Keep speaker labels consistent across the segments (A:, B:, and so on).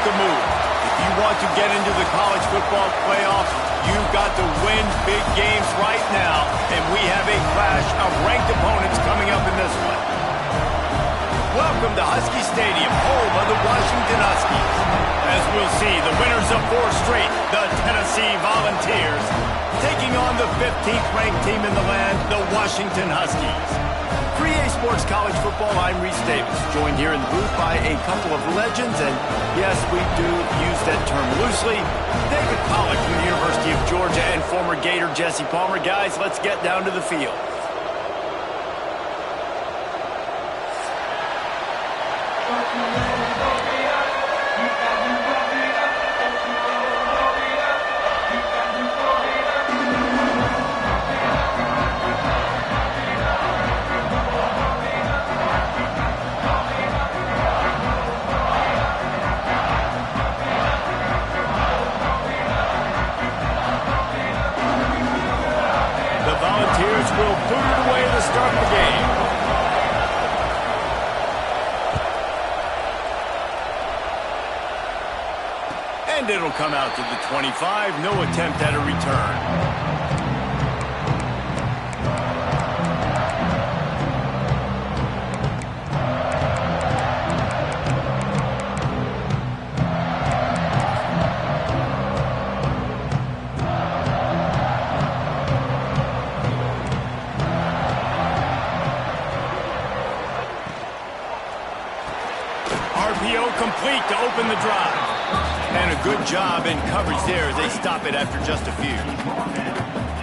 A: make a move. If you want to get into the college football playoffs, you've got to win big games right now, and we have a clash of ranked opponents coming up in this one. Welcome to Husky Stadium, home of the Washington Huskies. As we'll see, the winners of 4 straight, the Tennessee Volunteers, taking on the 15th ranked team in the land, the Washington Huskies. For EA Sports College Football, I'm Reese Davis, joined here in the booth by a couple of legends, and yes, we do use that term loosely. David Pollack from the University of Georgia and former Gator Jesse Palmer. Guys, let's get down to the field. Volunteers will boot it away to start the game. And it'll come out to the 25. No attempt at a return. RPO complete to open the drive. And a good job in coverage there as they stop it after just a few.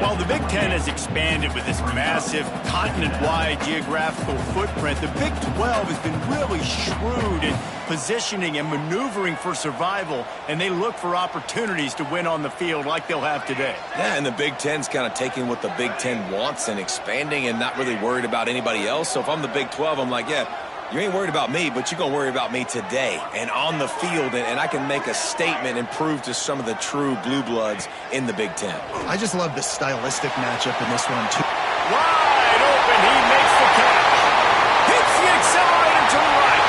A: While the Big Ten has expanded with this massive continent-wide geographical footprint, the Big 12 has been really shrewd in positioning and maneuvering for survival, and they look for opportunities to win on the field like they'll have today.
B: Yeah, and the Big Ten's kind of taking what the Big Ten wants and expanding and not really worried about anybody else. So if I'm the Big 12, I'm like, yeah, you ain't worried about me, but you're going to worry about me today and on the field, and I can make a statement and prove to some of the true blue bloods in the Big Ten.
C: I just love the stylistic matchup in this one, too.
A: Wide open, he makes the catch. Hits the accelerator to the right.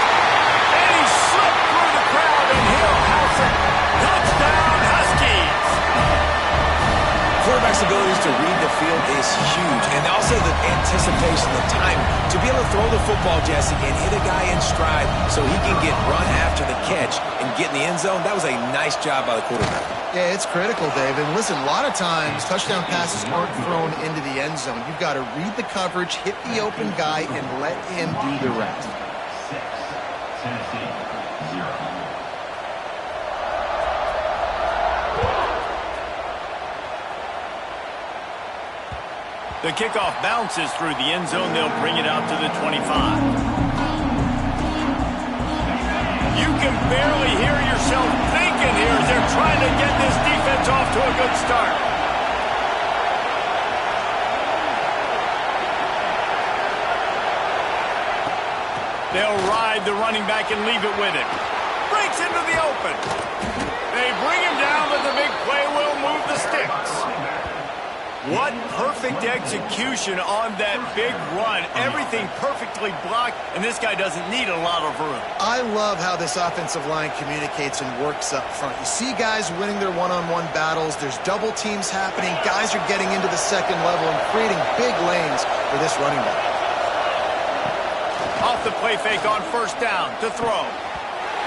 A: And he slipped through the crowd, and he'll house it. Touchdown, Huskies.
B: Quarterback's abilities to read the field is huge, and also the anticipation, the time to be able to throw the football, Jesse, and hit a guy in stride so he can get run after the catch and get in the end zone. That was a nice job by the quarterback.
C: Yeah, it's critical, David. Listen, a lot of times touchdown passes aren't thrown into the end zone. You've got to read the coverage, hit the open guy, and let him do the rest.
D: 6, Tennessee, 0.
A: The kickoff bounces through the end zone. They'll bring it out to the 25. You can barely hear yourself thinking here as they're trying to get this defense off to a good start. They'll ride the running back and leave it with him. Breaks into the open. They bring him down, but the big play will move the sticks. What perfect execution on that big run. Everything perfectly blocked, and this guy doesn't need a lot of room.
C: I love how this offensive line communicates and works up front. You see guys winning their one-on-one battles. There's double teams happening. Guys are getting into the second level and creating big lanes for this running back.
A: Off the play fake on first down to throw.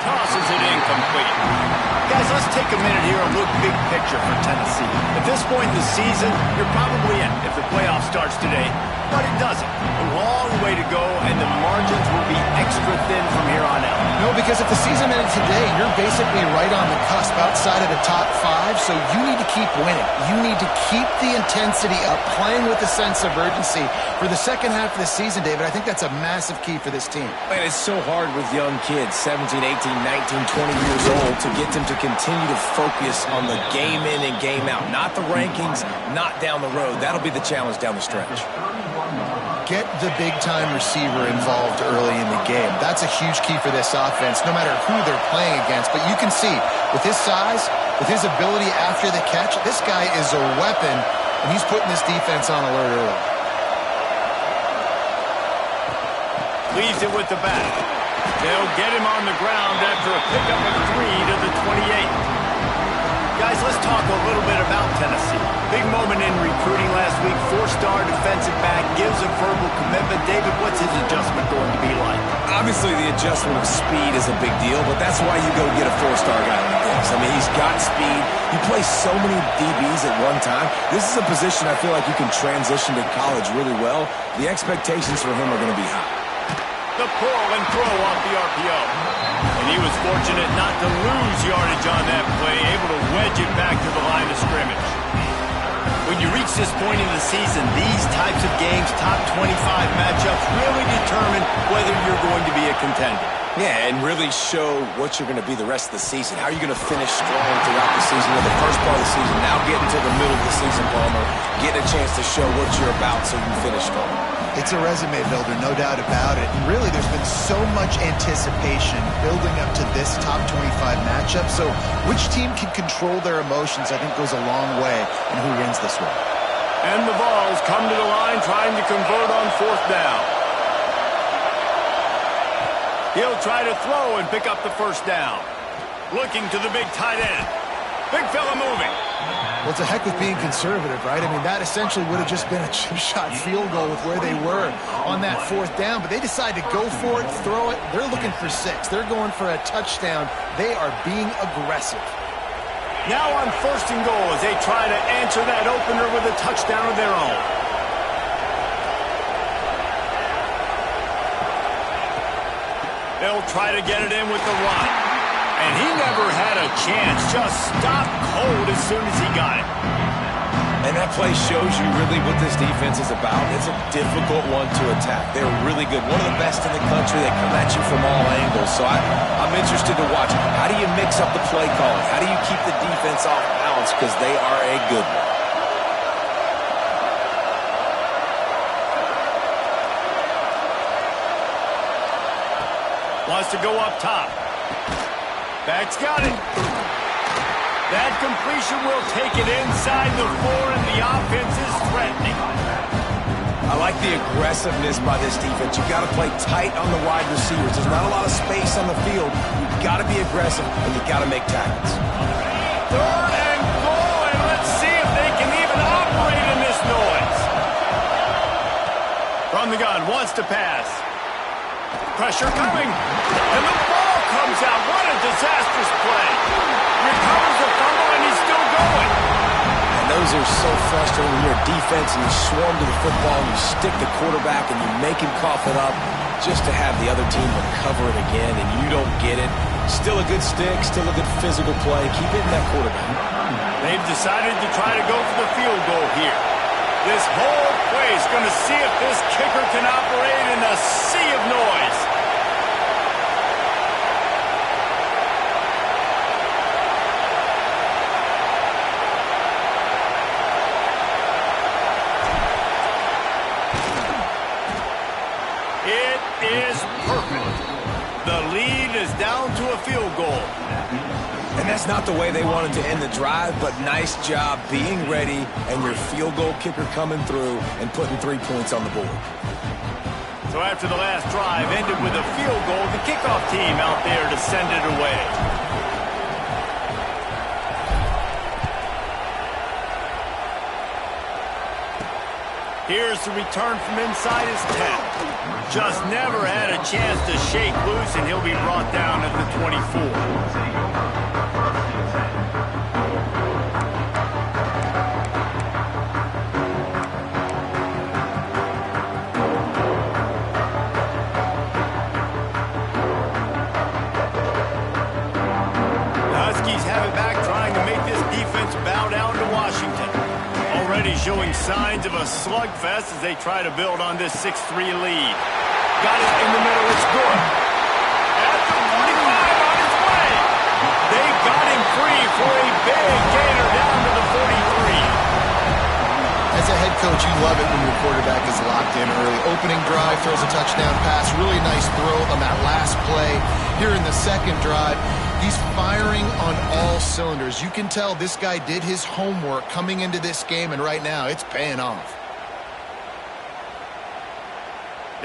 A: Tosses it incomplete. Guys, let's take a minute here and look big picture for Tennessee. At this point in the season, you're probably in if the playoff starts today, but it doesn't. A long way to go, and the margins will be extra thin from here on out.
C: No, because if the season ended today, you're basically right on the cusp outside of the top 5, so you need to keep winning. You need to keep the intensity up, playing with a sense of urgency. For the second half of the season, David, I think that's a massive key for this team.
B: Man, it's so hard with young kids, 17, 18, 19, 20 years old, to get them to continue to focus on the game in and game out. Not the rankings, not down the road. That'll be the challenge down the stretch.
C: Get the big-time receiver involved early in the game. That's a huge key for this offense, no matter who they're playing against. But you can see, with his size, with his ability after the catch, this guy is a weapon, and he's putting this defense on alert early.
A: Leaves it with the back. They'll get him on the ground after a pickup of 3 to the 28. Guys, let's talk a little bit about Tennessee. Big moment in recruiting last week. 4-star defensive back, gives a verbal commitment. David, what's his adjustment going to be like?
B: Obviously, the adjustment of speed is a big deal, but that's why you go get a 4-star guy like this. I mean, he's got speed. He plays so many DBs at one time. This is a position I feel like you can transition to college really well. The expectations for him are going to be high.
A: The pull and throw off the RPO. And he was fortunate not to lose yardage on that play, able to wedge it back to the line of scrimmage. When you reach this point in the season, these types of games, top 25 matchups, really determine whether you're going to be a contender.
B: Yeah, and really show what you're going to be the rest of the season. How are you going to finish strong throughout the season? In the first part of the season, now getting to the middle of the season, Palmer, getting a chance to show what you're about so you can finish strong.
C: It's a resume builder, no doubt about it. And really, there's been so much anticipation building up to this top 25 matchup. So which team can control their emotions, I think, goes a long way in who wins this one.
A: And the Vols come to the line trying to convert on 4th down. He'll try to throw and pick up the 1st down. Looking to the big tight end. Big fella moving.
C: Well, it's a heck with being conservative, right? I mean, that essentially would have just been a chip shot field goal with where they were on that 4th down. But they decide to go for it, throw it. They're looking for 6. They're going for a touchdown. They are being aggressive.
A: Now on 1st and goal as they try to answer that opener with a touchdown of their own. They'll try to get it in with the run. And he never had a chance. Just stopped cold as soon as he got it.
B: And that play shows you really what this defense is about. It's a difficult one to attack. They're really good. One of the best in the country. They come at you from all angles. So I'm interested to watch. How do you mix up the play calling? How do you keep the defense off balance? Because they are a good one.
A: Wants to go up top. Back's got it. That completion will take it inside the 4, and the offense is threatening.
B: I like the aggressiveness by this defense. You've got to play tight on the wide receivers. There's not a lot of space on the field. You've got to be aggressive, and you've got to make tackles.
A: 3rd and goal, and let's see if they can even operate in this noise. From the gun, wants to pass. Pressure coming, and the ball comes out. What a disastrous play. Recovers the fumble, and he's still going.
B: And those are so frustrating when you're a defense and you swarm to the football and you stick the quarterback and you make him cough it up just to have the other team recover it again, and you don't get it. Still a good stick, still a good physical play. Keep hitting that quarterback.
A: They've decided to try to go for the field goal here. This whole play is going to see if this kicker can operate in a sea of noise. It is perfect. The lead is down to a field goal.
B: And that's not the way they wanted to end the drive, but nice job being ready and your field goal kicker coming through and putting 3 points on the board.
A: So after the last drive ended with a field goal, the kickoff team out there to send it away. Here's the return from inside his 10. Just never had a chance to shake loose, and he'll be brought down at the 24. Showing signs of a slugfest as they try to build on this 6-3 lead. Got it in the middle, it's good. At the 45 on his way. They got him free for a big gainer down to the 43.
C: As a head coach, you love it when your quarterback is locked in early. Opening drive, throws a touchdown pass, really nice throw on that last play. Here in the second drive, he's firing on all cylinders. You can tell this guy did his homework coming into this game, and right now it's paying off.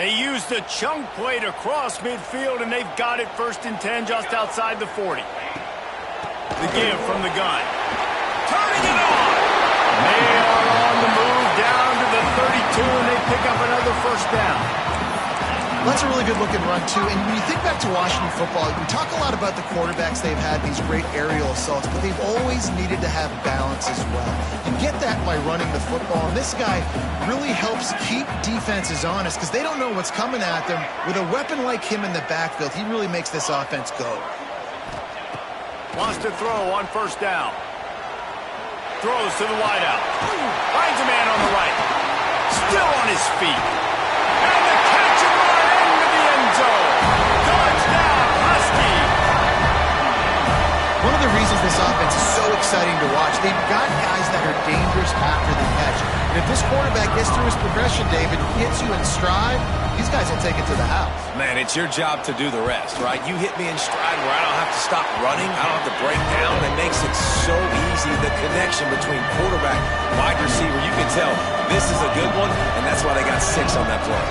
A: They use the chunk play to cross midfield, and they've got it 1st and 10 just outside the 40. The give from the gun. Turning it on! They are on the move down to the 32, and they pick up another 1st down.
C: That's a really good-looking run, too. And when you think back to Washington football, we talk a lot about the quarterbacks they've had, these great aerial assaults, but they've always needed to have balance as well. You get that by running the football, and this guy really helps keep defenses honest because they don't know what's coming at them. With a weapon like him in the backfield, he really makes this offense go.
A: Wants to throw on 1st down. Throws to the wideout. Finds a man on the right. Still on his feet. And the catch and run into the end zone. Touchdown, Husky.
C: One of the reasons this offense is so exciting to watch, they've got guys that are dangerous after the catch. And if this quarterback gets through his progression, David, he hits you in stride, these guys will take it to the house.
B: Man, it's your job to do the rest, right? You hit me in stride where I don't have to stop running. I don't have to break down. It makes it so easy, the connection between quarterback, wide receiver. You can tell this is a good one, and that's why they got 6 on that play.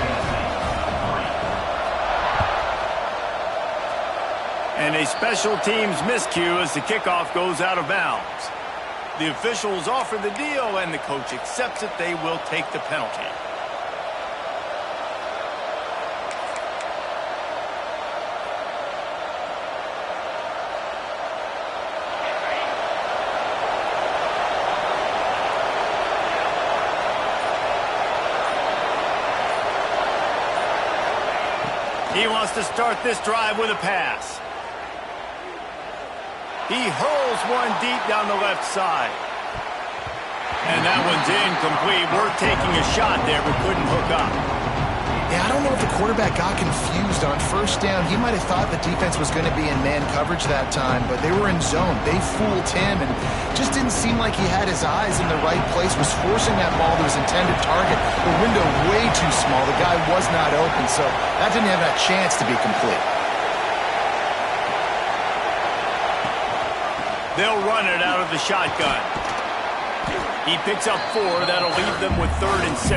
A: And a special teams miscue as the kickoff goes out of bounds. The officials offer the deal, and the coach accepts it. They will take the penalty. He wants to start this drive with a pass. He hurls one deep down the left side. And that one's incomplete. We're taking a shot there, but couldn't hook up.
C: Yeah, I don't know if the quarterback got confused on 1st down. He might have thought the defense was going to be in man coverage that time, but they were in zone. They fooled him and just didn't seem like he had his eyes in the right place, was forcing that ball to his intended target. The window way too small. The guy was not open, so that didn't have a chance to be complete.
A: They'll run it out of the shotgun. He picks up 4. That'll leave them with 3rd and 6.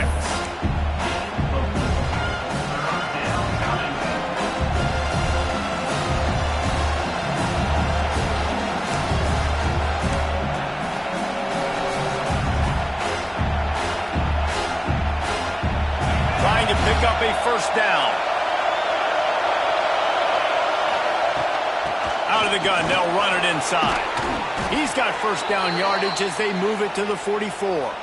A: Trying to pick up a 1st down. Out of the gun, they'll run it inside. He's got 1st down yardage as they move it to the 44.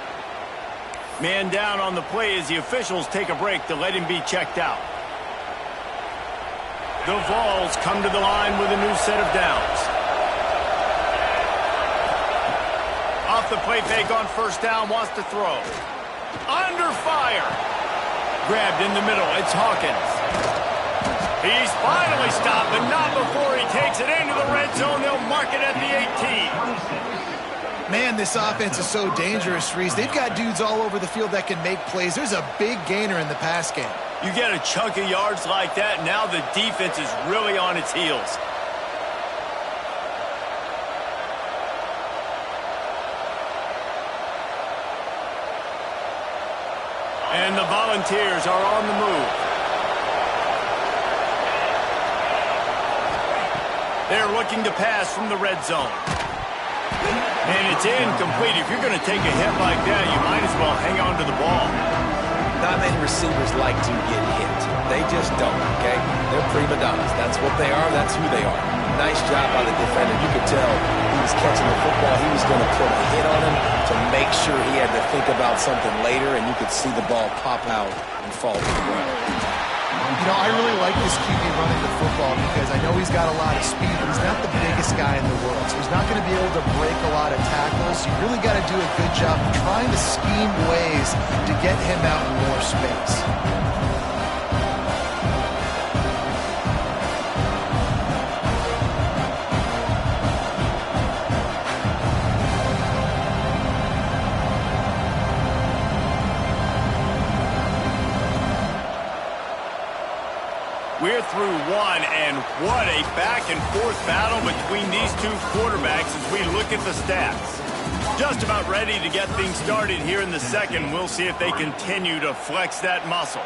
A: Man down on the play as the officials take a break to let him be checked out. The Vols come to the line with a new set of downs. Off the play fake on 1st down, wants to throw. Under fire. Grabbed in the middle, it's Hawkins. He's finally stopped, but not before he takes it into the red zone. They'll mark it at the 18.
C: Man, this offense is so dangerous, Reese. They've got dudes all over the field that can make plays. There's a big gainer in the pass game.
A: You get a chunk of yards like that, now the defense is really on its heels. And the Volunteers are on the move. They're looking to pass from the red zone. And it's incomplete. If you're going to take a hit like that, you might as well hang on to the ball.
B: Not many receivers like to get hit. They just don't, okay? They're prima donnas. That's what they are. That's who they are. Nice job by the defender. You could tell he was catching the football. He was going to put a hit on him to make sure he had to think about something later, and you could see the ball pop out and fall to the ground.
C: You know, I really like this QB running the football because I know he's got a lot of speed, but he's not the biggest guy in the world, so he's not going to be able to break a lot of tackles. You really got to do a good job of trying to scheme ways to get him out in more space.
A: We're through one, and what a back-and-forth battle between these two quarterbacks as we look at the stats. Just about ready to get things started here in the second. We'll see if they continue to flex that muscle.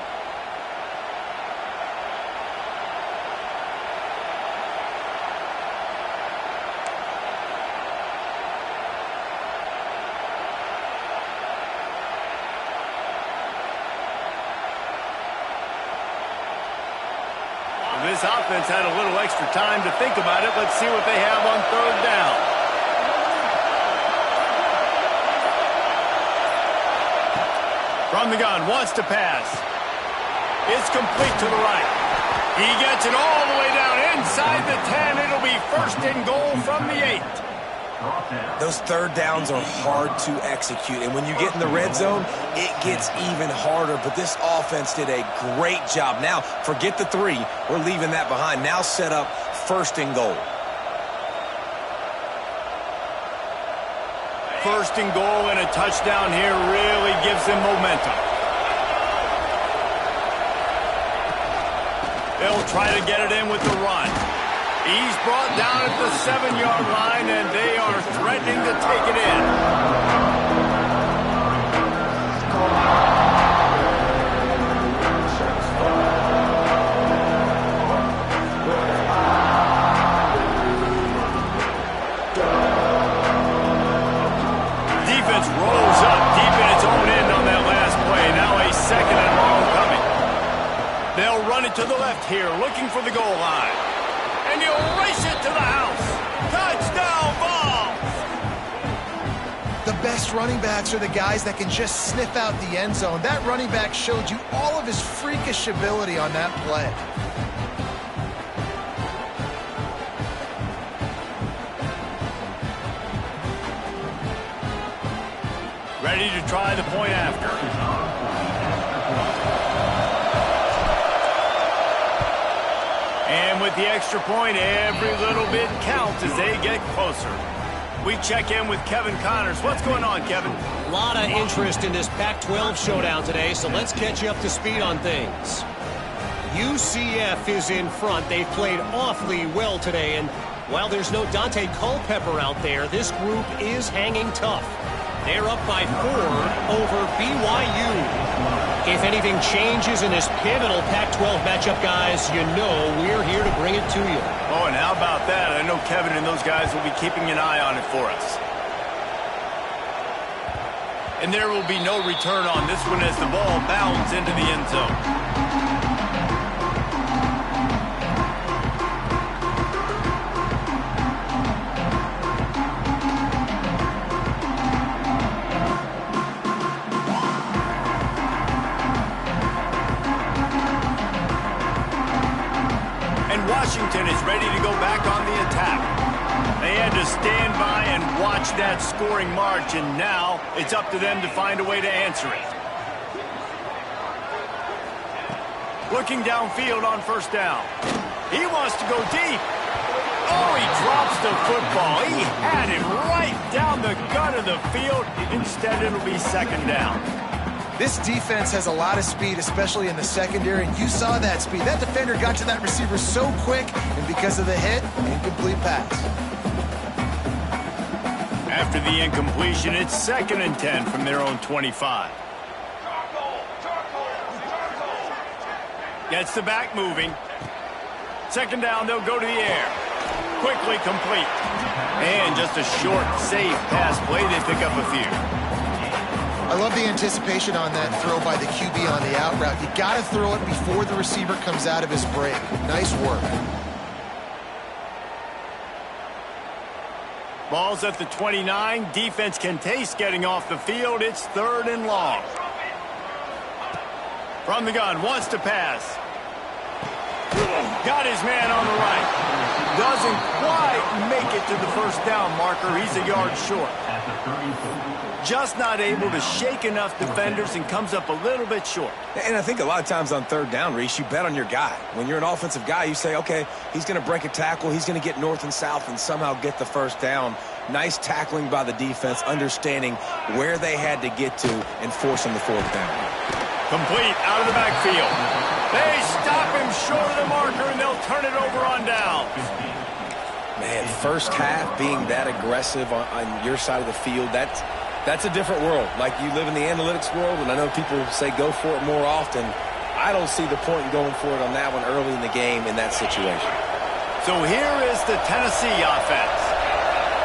A: this offense had a little extra time to think about it. Let's see what they have on third down. From the gun, wants to pass. It's complete to the right. He gets it all the way down inside the 10. It'll be first and goal from the 8.
B: Those third downs are hard to execute, and when you get in the red zone, it gets even harder. But this offense did a great job. Now, forget the 3. We're leaving that behind. Now set up first and goal.
A: First and goal and a touchdown here really gives them momentum. They'll try to get it in with the run. He's brought down at the 7-yard line, and they are threatening to take it in. Defense rolls up deep in its own end on that last play. Now a second and long coming. They'll run it to the left here, looking for the goal line. And you'll race it to the house. Touchdown ball.
C: The best running backs are the guys that can just sniff out the end zone. That running back showed you all of his freakish ability on that play.
A: Ready to try the point after. And with the extra point, every little bit counts as they get closer. We check in with Kevin Connors. What's going on, Kevin?
E: A lot of interest in this Pac-12 showdown today, so let's catch you up to speed on things. UCF is in front. They've played awfully well today, and while there's no Dante Culpepper out there, this group is hanging tough. They're up by 4 over BYU. If anything changes in this pivotal Pac-12 matchup, guys, you know we're here to bring it to you.
A: Oh, and how about that? I know Kevin and those guys will be keeping an eye on it for us. And there will be no return on this one as the ball bounds into the end zone. Washington is ready to go back on the attack. They had to stand by and watch that scoring march, and now it's up to them to find a way to answer it. Looking downfield on first down. He wants to go deep. Oh, he drops the football. He had it right down the gut of the field. Instead, it'll be second down.
C: This defense has a lot of speed, especially in the secondary, and you saw that speed. That defender got to that receiver so quick, and because of the hit, incomplete pass.
A: After the incompletion, it's 2nd and 10 from their own 25. Gets the back moving. Second down, they'll go to the air. Quickly complete. And just a short, safe pass play. They pick up a few.
C: I love the anticipation on that throw by the QB on the out route. You got to throw it before the receiver comes out of his break. Nice work.
A: Ball's at the 29. Defense can taste getting off the field. It's 3rd and long. From the gun, wants to pass. Got his man on the right. Doesn't quite make it to the first down marker. He's a yard short. Just not able to shake enough defenders and comes up a little bit short.
B: And I think a lot of times on third down, Reese, you bet on your guy. When you're an offensive guy, you say, okay, he's going to break a tackle. He's going to get north and south and somehow get the first down. Nice tackling by the defense, understanding where they had to get to and forcing the fourth down.
A: Complete out of the backfield. They stop him short of the marker, and they'll turn it over on down.
B: Man, first half being that aggressive on your side of the field, that's a different world. Like, you live in the analytics world, and I know people say go for it more often. I don't see the point in going for it on that one early in the game in that situation.
A: So here is the Tennessee offense.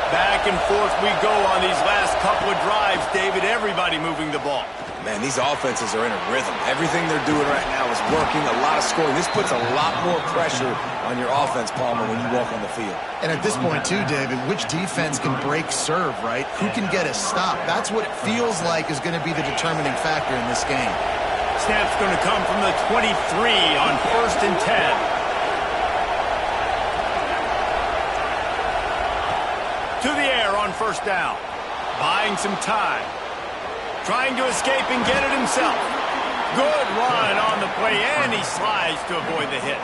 A: Back and forth we go on these last couple of drives, David. Everybody moving the ball.
B: Man, these offenses are in a rhythm. Everything they're doing right now is working, a lot of scoring. This puts a lot more pressure on your offense, Palmer, when you walk on the field.
C: And at this point, too, David, which defense can break serve, right? Who can get a stop? That's what it feels like is going to be the determining factor in this game.
A: Snap's going to come from the 23 on 1st and 10. To the air on 1st down. Buying some time. Trying to escape and get it himself. Good run on the play, and he slides to avoid the hit.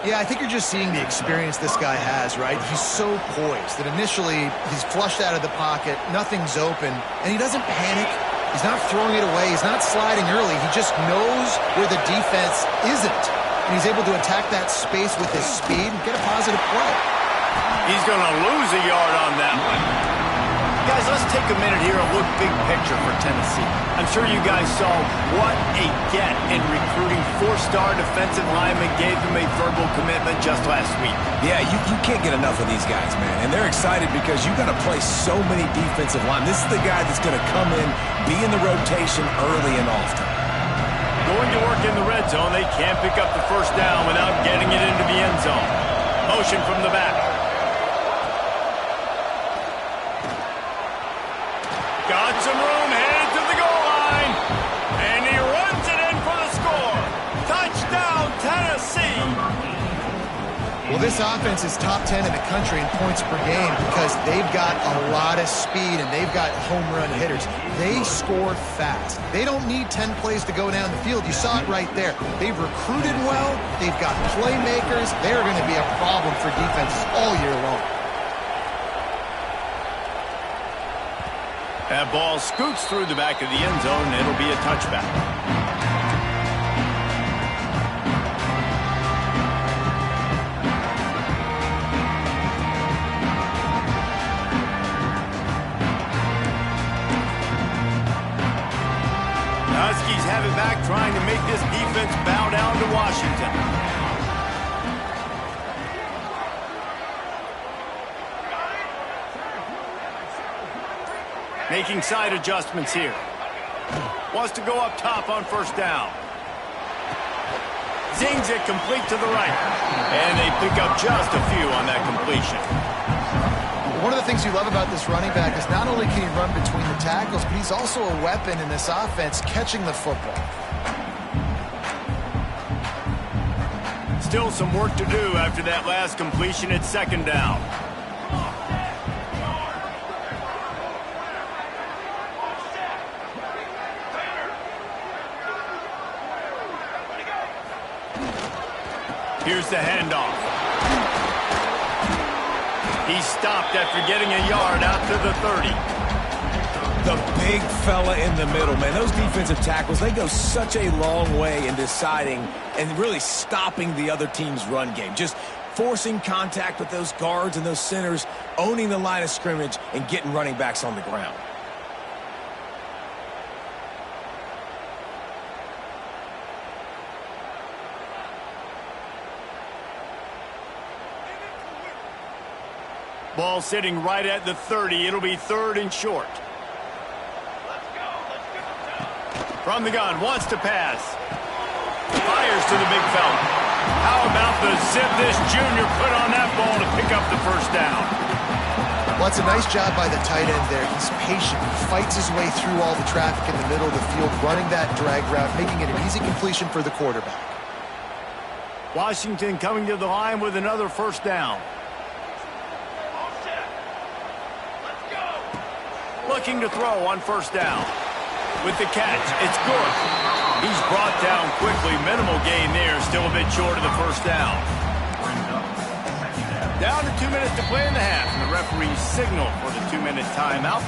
C: Yeah, I think you're just seeing the experience this guy has, right? He's so poised that initially he's flushed out of the pocket, nothing's open, and he doesn't panic. He's not throwing it away. He's not sliding early. He just knows where the defense isn't, and he's able to attack that space with his speed and get a positive play.
A: He's going to lose a yard on that one. Guys, let's take a minute here and look big picture for Tennessee. I'm sure you guys saw what a get in recruiting. 4-star defensive lineman gave them a verbal commitment just last week.
B: Yeah, you can't get enough of these guys, man. And they're excited because you got to play so many defensive line. This is the guy that's going to come in, be in the rotation early and often.
A: Going to work in the red zone. They can't pick up the 1st down without getting it into the end zone. Motion from the back. Got some room, headed to the goal line, and he runs it in for the score. Touchdown, Tennessee.
C: Well, this offense is top 10 in the country in points per game because they've got a lot of speed and they've got home run hitters. They score fast. They don't need 10 plays to go down the field. You saw it right there. They've recruited well. They've got playmakers. They're going to be a problem for defenses all year long.
A: That ball scoots through the back of the end zone, and it'll be a touchback. The Huskies have it back, trying to make this defense bow down to Washington. Making side adjustments here. Wants to go up top on 1st down. Zings it complete to the right. And they pick up just a few on that completion.
C: One of the things you love about this running back is not only can he run between the tackles, but he's also a weapon in this offense catching the football.
A: Still some work to do after that last completion at 2nd down. Here's the handoff. He stopped after getting a yard out to the 30.
B: The big fella in the middle, man. Those defensive tackles, they go such a long way in deciding and really stopping the other team's run game. Just forcing contact with those guards and those centers, owning the line of scrimmage, and getting running backs on the ground.
A: Ball sitting right at the 30. It'll be 3rd and short. From the gun, wants to pass. Fires to the big fella. How about the zip this junior put on that ball to pick up the 1st down?
C: Well, it's a nice job by the tight end there. He's patient. He fights his way through all the traffic in the middle of the field, running that drag route, making it an easy completion for the quarterback.
A: Washington coming to the line with another 1st down. Looking to throw on 1st down. With the catch, it's good. He's brought down quickly. Minimal gain there. Still a bit short of the 1st down. Down to 2 minutes to play in the half. And the referee signal for the 2-minute timeout.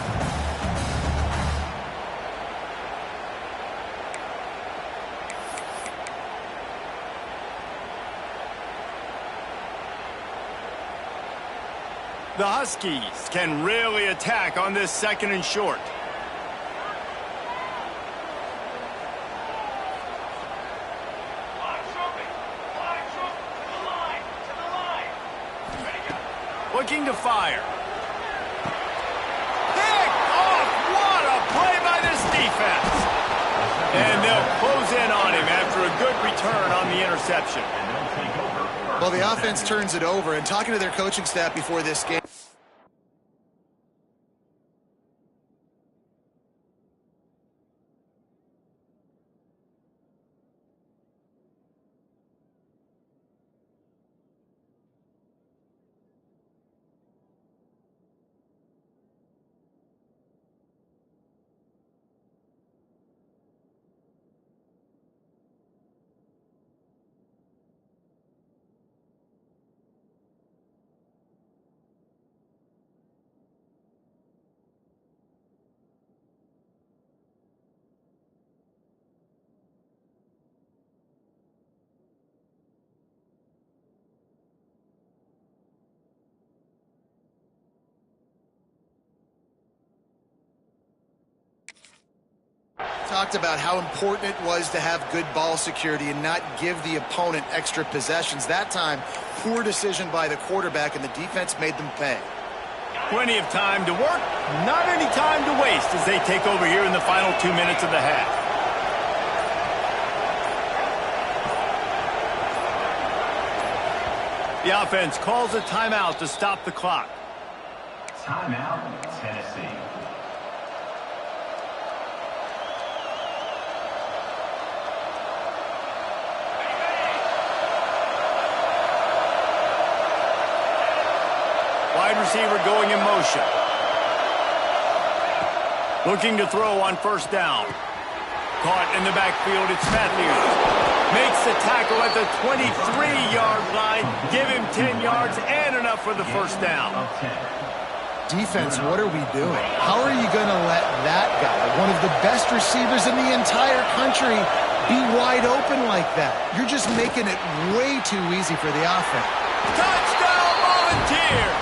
A: The Huskies can really attack on this 2nd and short. Looking to fire. Picked off. What a play by this defense. And they'll close in on him after a good return on the interception.
C: Well, the offense turns it over, and talking to their coaching staff before this game, talked about how important it was to have good ball security and not give the opponent extra possessions. That time, poor decision by the quarterback, and the defense made them pay.
A: Plenty of time to work, not any time to waste as they take over here in the final 2 minutes of the half. The offense calls a timeout to stop the clock.
D: Timeout, Tennessee.
A: Wide receiver going in motion. Looking to throw on first down. Caught in the backfield, it's Matthews. Makes the tackle at the 23-yard line. Give him 10 yards and enough for the first down.
C: Defense, what are we doing? How are you going to let that guy, one of the best receivers in the entire country, be wide open like that? You're just making it way too easy for the offense.
A: Touchdown, Volunteers!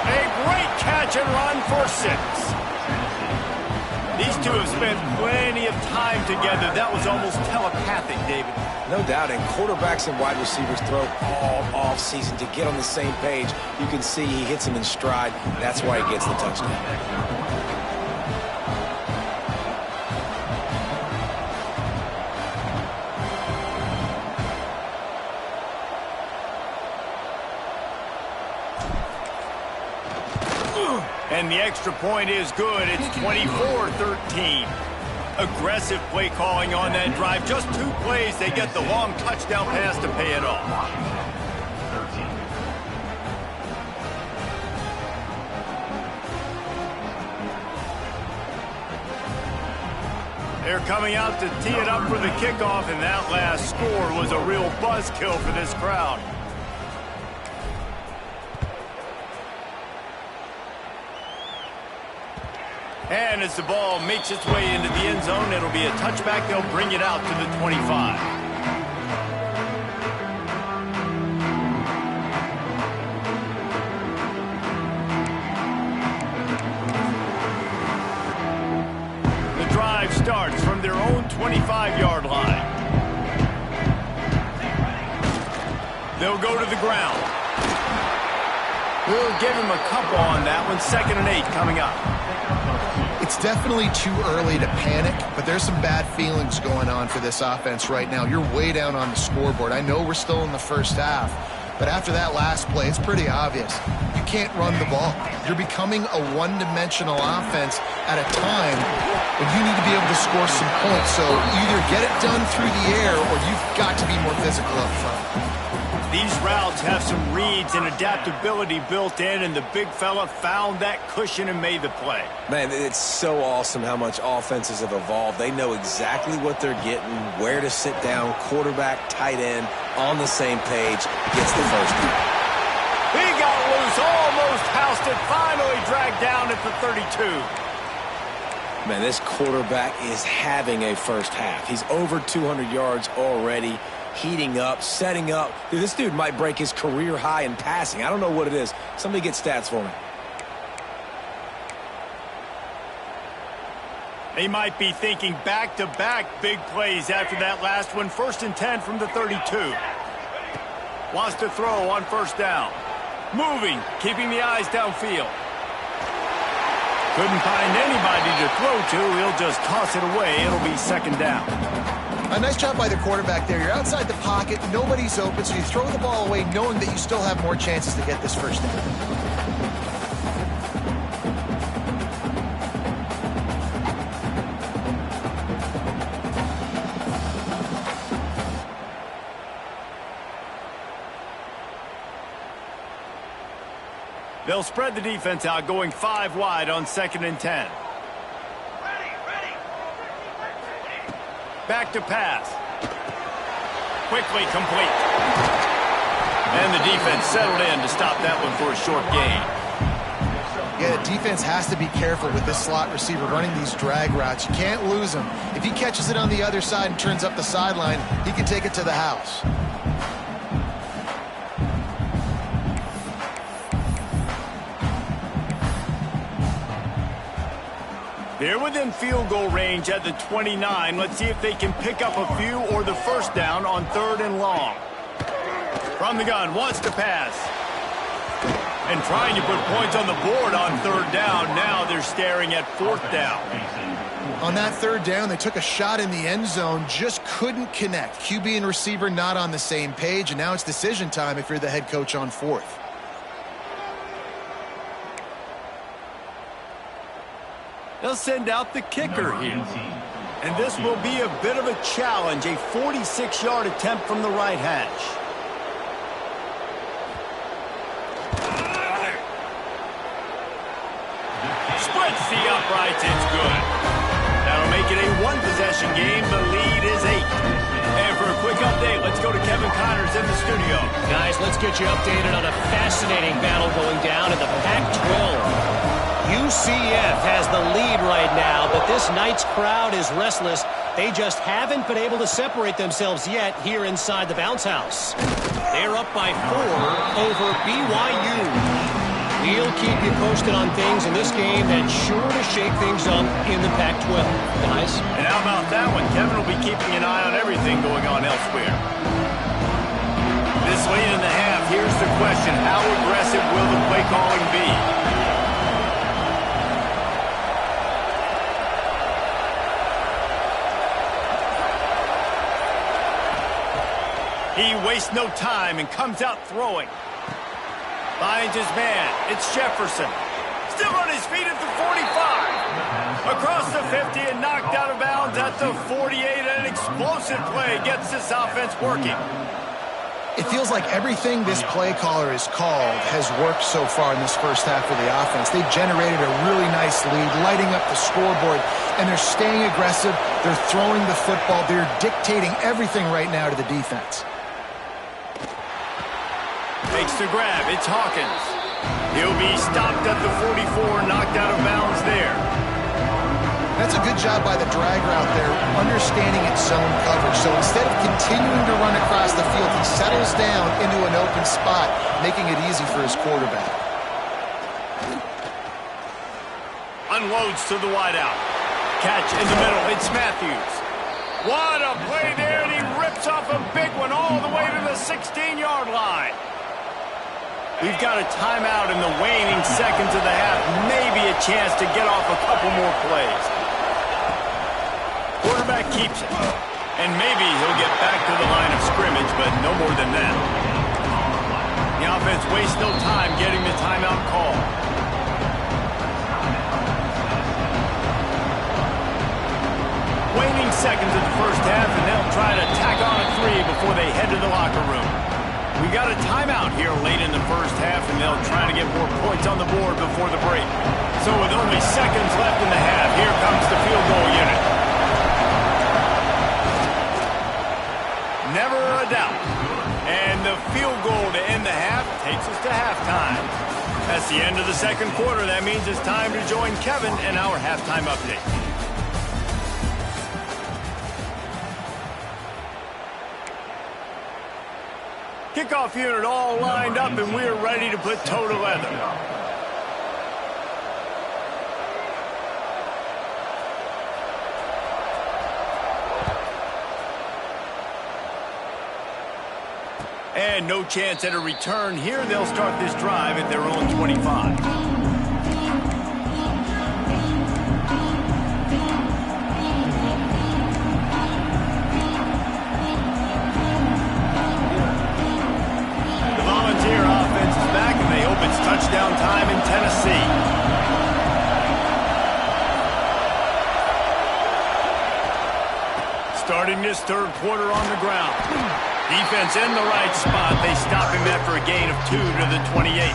A: A great catch and run for 6. These two have spent plenty of time together. That was almost telepathic, David.
B: No doubt, and quarterbacks and wide receivers throw all off season to get on the same page. You can see he hits him in stride. That's why he gets the touchdown.
A: And the extra point is good. It's 24-13. Aggressive play calling on that drive. Just 2 plays, they get the long touchdown pass to pay it off. They're coming out to tee it up for the kickoff, and that last score was a real buzzkill for this crowd. And as the ball makes its way into the end zone, it'll be a touchback. They'll bring it out to the 25. The drive starts from their own 25-yard line. They'll go to the ground. We'll give him a couple on that one. 2nd and 8 coming up.
C: It's definitely too early to panic, but there's some bad feelings going on for this offense right now. You're way down on the scoreboard. I know we're still in the first half, but after that last play, it's pretty obvious. You can't run the ball. You're becoming a one-dimensional offense at a time when you need to be able to score some points. So either get it done through the air or you've got to be more physical up front.
A: These routes have some reads and adaptability built in, and the big fella found that cushion and made the play.
B: Man, it's so awesome how much offenses have evolved. They know exactly what they're getting, where to sit down, quarterback, tight end, on the same page, gets the first down.
A: He got loose, almost housed it, finally dragged down at the 32.
B: Man, this quarterback is having a first half. He's over 200 yards already. Heating up, setting up. Dude, this dude might break his career high in passing. I don't know what it is. Somebody get stats for me.
A: They might be thinking back-to-back big plays after that last one. 1st and 10 from the 32. Wants to throw on first down. Moving, keeping the eyes downfield. Couldn't find anybody to throw to. He'll just toss it away. It'll be second down.
C: A nice job by the quarterback there. You're outside the pocket. Nobody's open, so you throw the ball away knowing that you still have more chances to get this first down.
A: They'll spread the defense out, going 5 wide on 2nd and 10. Back to pass. Quickly complete. And the defense settled in to stop that one for a short gain.
C: Yeah, the defense has to be careful with this slot receiver running these drag routes. You can't lose him. If he catches it on the other side and turns up the sideline, he can take it to the house.
A: They're within field goal range at the 29. Let's see if they can pick up a few or the first down on 3rd and long. From the gun, wants to pass. And trying to put points on the board on 3rd down. Now they're staring at 4th down.
C: On that 3rd down, they took a shot in the end zone, just couldn't connect. QB and receiver not on the same page, and now it's decision time if you're the head coach on 4th.
A: They'll send out the kicker here. And this will be a bit of a challenge, a 46-yard attempt from the right hash. Splits the uprights, it's good. That'll make it a one-possession game. The lead is 8. And for a quick update, let's go to Kevin Connors in the studio.
E: Guys, let's get you updated on a fascinating battle going down in the Pac-12. UCF has the lead right now, but this Knights crowd is restless. They just haven't been able to separate themselves yet here inside the bounce house. They're up by 4 over BYU. We'll keep you posted on things in this game that's sure to shake things up in the Pac-12. Guys?
A: And how about that one? Kevin will be keeping an eye on everything going on elsewhere. This late in the half, here's the question. How aggressive will the play calling be? He wastes no time and comes out throwing. Finds his man. It's Jefferson. Still on his feet at the 45. Across the 50 and knocked out of bounds at the 48. An explosive play gets this offense working.
C: It feels like everything this play caller has called has worked so far in this first half of the offense. They've generated a really nice lead, lighting up the scoreboard, and they're staying aggressive. They're throwing the football. They're dictating everything right now to the defense.
A: Makes the grab. It's Hawkins. He'll be stopped at the 44, knocked out of bounds there.
C: That's a good job by the drag route there, understanding its zone coverage. So instead of continuing to run across the field, he settles down into an open spot, making it easy for his quarterback.
A: Unloads to the wideout. Catch in the middle. It's Matthews. What a play there, and he rips off a big one all the way to the 16-yard line. We've got a timeout in the waning seconds of the half. Maybe a chance to get off a couple more plays. Quarterback keeps it. And maybe he'll get back to the line of scrimmage, but no more than that. The offense wastes no time getting the timeout call. Waning seconds of the first half, and they'll try to tack on a 3 before they head to the locker room. We got a timeout here late in the first half, and they'll try to get more points on the board before the break. So with only seconds left in the half, here comes the field goal unit. Never a doubt. And the field goal to end the half takes us to halftime. That's the end of the second quarter. That means it's time to join Kevin and our halftime update. Kickoff unit all lined up, and we're ready to put toe to leather. And no chance at a return here. They'll start this drive at their own 25. starting this third quarter on the ground. Defense in the right spot. They stop him after a gain of 2 to the 28.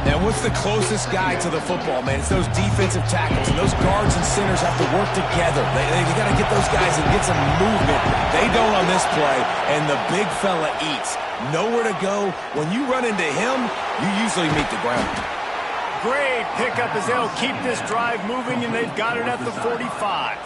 B: And what's the closest guy to the football, man? It's those defensive tackles. And those guards and centers have to work together. They got to get those guys and get some movement. They don't on this play, and the big fella eats. Nowhere to go. When you run into him, you usually meet the ground.
A: Great pickup as they'll keep this drive moving, and they've got it at the 45.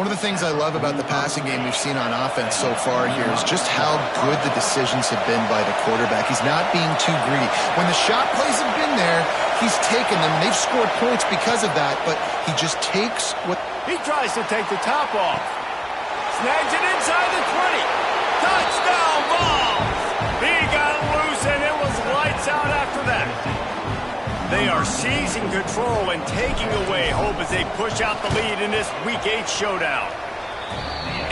C: One of the things I love about the passing game we've seen on offense so far here is just how good the decisions have been by the quarterback. He's not being too greedy. When the shot plays have been there, he's taken them. They've scored points because of that, but he just takes what...
A: He tries to take the top off. Snags it inside the 20. Touchdown ball! He got loose, and it was lights out after that. They are seizing control and taking away hope as they push out the lead in this Week 8 showdown.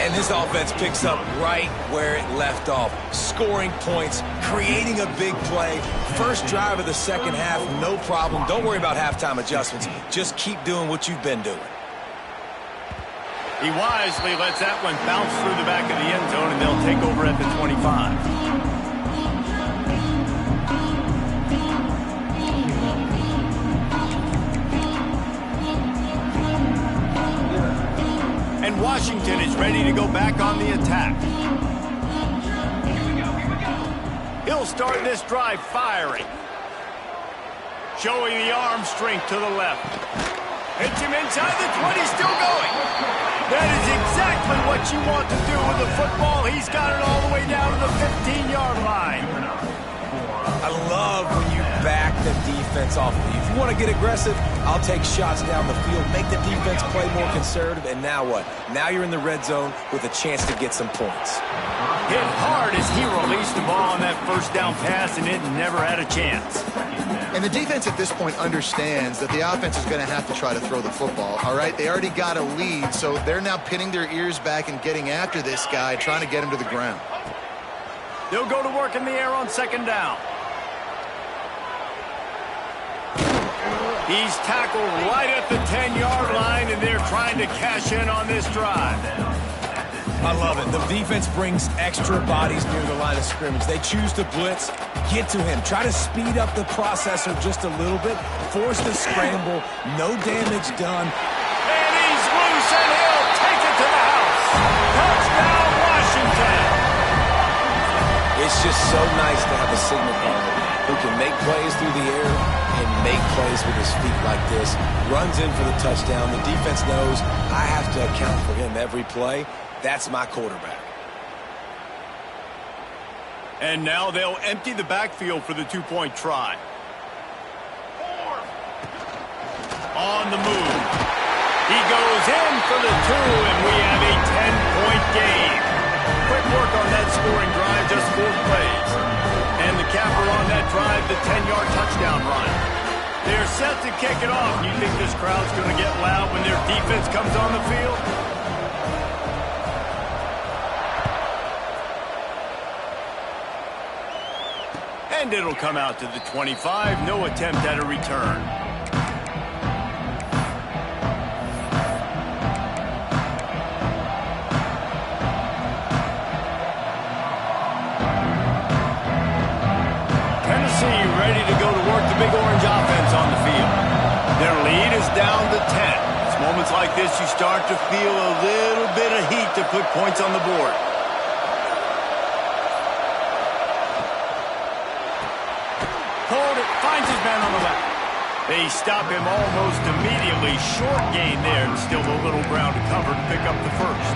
B: And this offense picks up right where it left off. Scoring points, creating a big play. First drive of the second half, no problem. Don't worry about halftime adjustments. Just keep doing what you've been doing.
A: He wisely lets that one bounce through the back of the end zone, and they'll take over at the 25. And Washington is ready to go back on the attack. He'll start this drive firing. Showing the arm strength to the left. Hits him inside the 20, still going. That is exactly what you want to do with the football. He's got it all the way down to the 15-yard line.
B: I love when you back the defense off of you. If you want to get aggressive, I'll take shots down the field, make the defense play more conservative, and now what? Now you're in the red zone with a chance to get some points.
A: Hit hard as he released the ball on that first down pass, and it never had a chance.
C: And the defense at this point understands that the offense is going to have to try to throw the football, all right? They already got a lead, so they're now pinning their ears back and getting after this guy, trying to get him to the ground.
A: They'll go to work in the air on second down. He's tackled right at the 10-yard line, and they're trying to cash in on this drive.
B: I love it. The defense brings extra bodies near the line of scrimmage. They choose to blitz, get to him, try to speed up the processor just a little bit, force the scramble, no damage done.
A: And he's loose, and he'll take it to the house. Touchdown, Washington.
B: It's just so nice to have a signal caller who can make plays through the air and make plays with his feet like this. Runs in for the touchdown. The defense knows I have to account for him every play. That's my quarterback.
A: And now they'll empty the backfield for the two-point try. On the move. He goes in for the 2, and we have a 10-point game. Quick work on that scoring drive, just 4 plays. And the capper on that drive, the 10-yard touchdown run. They're set to kick it off. You think this crowd's going to get loud when their defense comes on the field? And it'll come out to the 25. No attempt at a return. Tennessee ready to go to work the Big Orange offense on the field. Their lead is down to 10. It's moments like this you start to feel a little bit of heat to put points on the board. Finds his man on the left. They stop him almost immediately. Short gain there, and still a little ground to cover to pick up the first.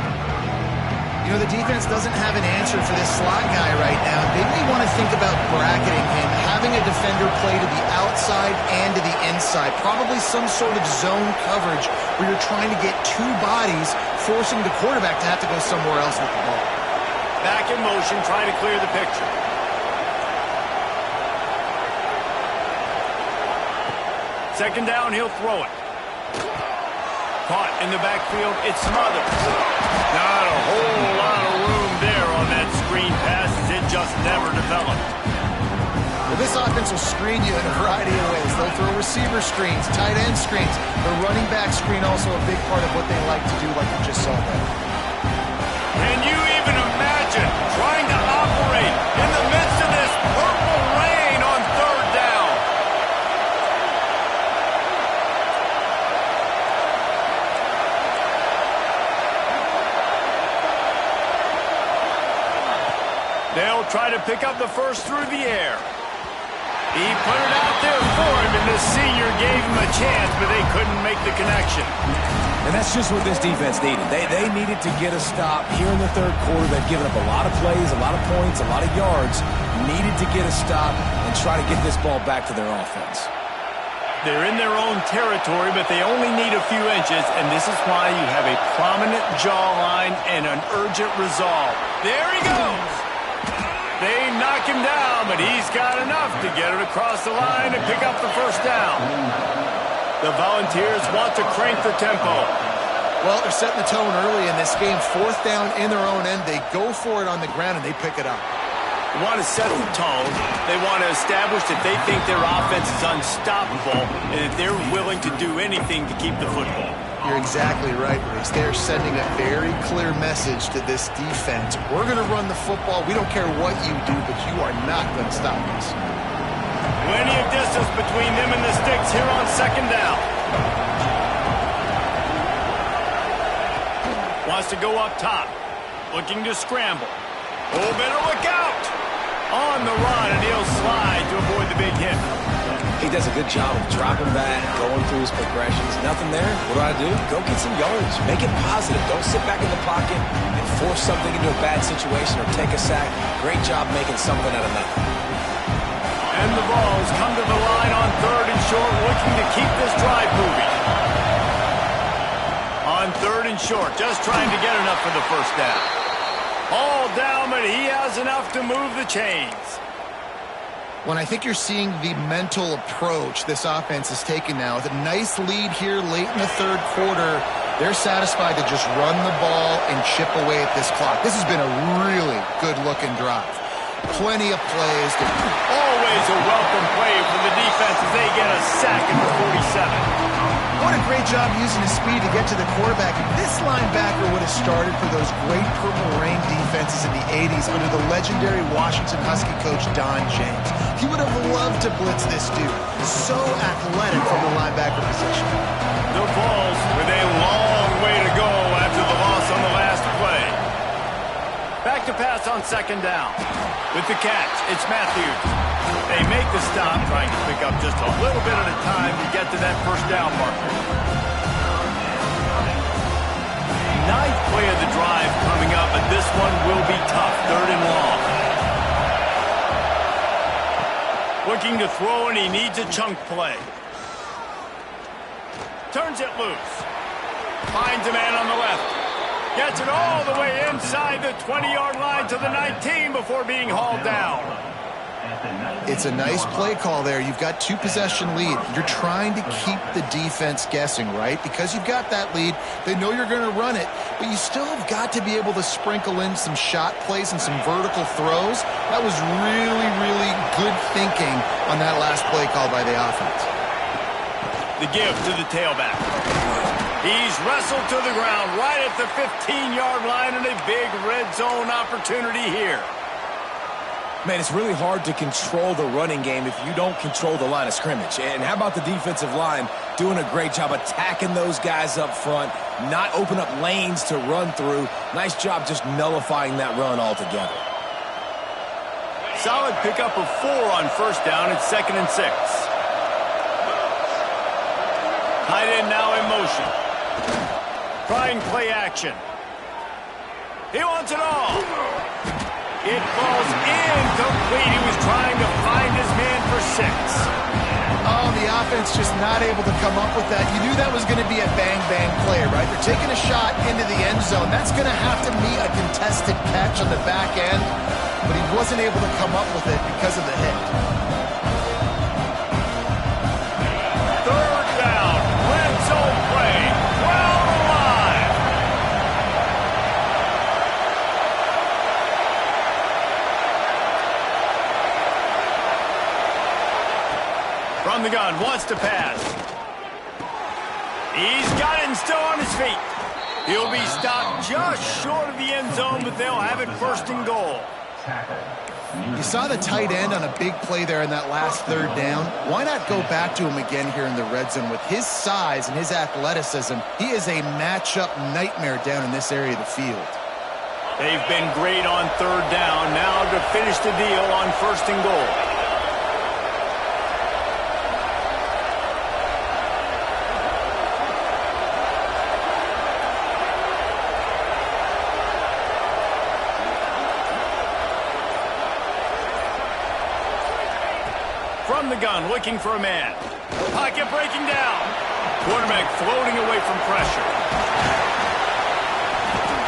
C: You know, the defense doesn't have an answer for this slot guy right now. They may want to think about bracketing him, having a defender play to the outside and to the inside. Probably some sort of zone coverage where you're trying to get 2 bodies, forcing the quarterback to have to go somewhere else with the ball.
A: Back in motion, trying to clear the picture. Second down, he'll throw it. Caught in the backfield, it's Smothers. Not a whole lot of room there on that screen pass as it just never developed.
C: Well, this offense will screen you in a variety of ways. They'll throw receiver screens, tight end screens. The running back screen also a big part of what they like to do, like you just saw there.
A: Can you even imagine trying to operate in the midst of this purple rain on third down? They'll try to pick up the first through the air. He put it out there for him, and the senior gave him a chance, but they couldn't make the connection.
B: And that's just what this defense needed. They needed to get a stop here in the third quarter. They've given up a lot of plays, a lot of points, a lot of yards. Needed to get a stop and try to get this ball back to their offense.
A: They're in their own territory, but they only need a few inches, and this is why you have a prominent jawline and an urgent resolve. There he goes! They knock him down, but he's got enough to get it across the line and pick up the first down. The Volunteers want to crank the tempo.
C: Well, they're setting the tone early in this game. Fourth down in their own end. They go for it on the ground, and they pick it up.
A: They want to set the tone. They want to establish that they think their offense is unstoppable and that they're willing to do anything to keep the football.
C: You're exactly right, Reese. They're sending a very clear message to this defense. We're going to run the football. We don't care what you do, but you are not going to stop us.
A: Plenty of distance between them and the sticks here on second down. Wants to go up top. Looking to scramble. Oh, better look out. On the run, and he'll slide to avoid the big hit.
B: He does a good job of dropping back, going through his progressions. Nothing there. What do? Go get some yards. Make it positive. Don't sit back in the pocket and force something into a bad situation or take a sack. Great job making something out of nothing.
A: And the balls come to the line on third and short, looking to keep this drive moving. On third and short, just trying to get enough for the first down. All down, but he has enough to move the chains.
C: When I think you're seeing the mental approach this offense is taking now, with a nice lead here late in the third quarter, they're satisfied to just run the ball and chip away at this clock. This has been a really good-looking drive. Plenty of plays.
A: Always a welcome play for the defense as they get a sack at the 47.
C: What a great job using his speed to get to the quarterback. This linebacker would have started for those great Purple Rain defenses in the 80s under the legendary Washington Husky coach Don James. He would have loved to blitz this dude. So athletic from the linebacker position.
A: The Vols with a long way to go after the loss on the last play. Back to pass on second down. With the catch, it's Matthews. They make the stop, trying to pick up just a little bit at a time to get to that first down marker. Ninth play of the drive coming up, but this one will be tough. Third and long. Looking to throw, and he needs a chunk play. Turns it loose. Finds a man on the left. Gets it all the way inside the 20-yard line to the 19 before being hauled down.
C: It's a nice play call there. You've got two-possession lead. You're trying to keep the defense guessing, right? Because you've got that lead. They know you're going to run it, but you still have got to be able to sprinkle in some shot plays and some vertical throws. That was really, really good thinking on that last play call by the offense.
A: The give to the tailback. He's wrestled to the ground right at the 15-yard line, and a big red zone opportunity here.
B: Man, it's really hard to control the running game if you don't control the line of scrimmage. And how about the defensive line doing a great job attacking those guys up front, not open up lanes to run through. Nice job just nullifying that run altogether.
A: Solid pickup of 4 on first down. It's 2nd and 6. Tight end now in motion. Trying play action. He wants it all. It falls incomplete. He was trying to find his man for 6.
C: Oh, the offense just not able to come up with that. You knew that was going to be a bang-bang play, right? They're taking a shot into the end zone. That's going to have to be a contested catch on the back end, but he wasn't able to come up with it because of the hit.
A: Third down. Red zone play. Well alive. From the gun, wants to pass. He's got it and still on his feet. He'll be stopped just short of the end zone, but they'll have it 1st and goal.
C: You saw the tight end on a big play there in that last 3rd down. Why not go back to him again here in the red zone? With his size and his athleticism, he is a matchup nightmare down in this area of the field.
A: They've been great on 3rd down. Now to finish the deal on 1st and goal. From the gun, looking for a man. Pocket breaking down. Quarterback floating away from pressure.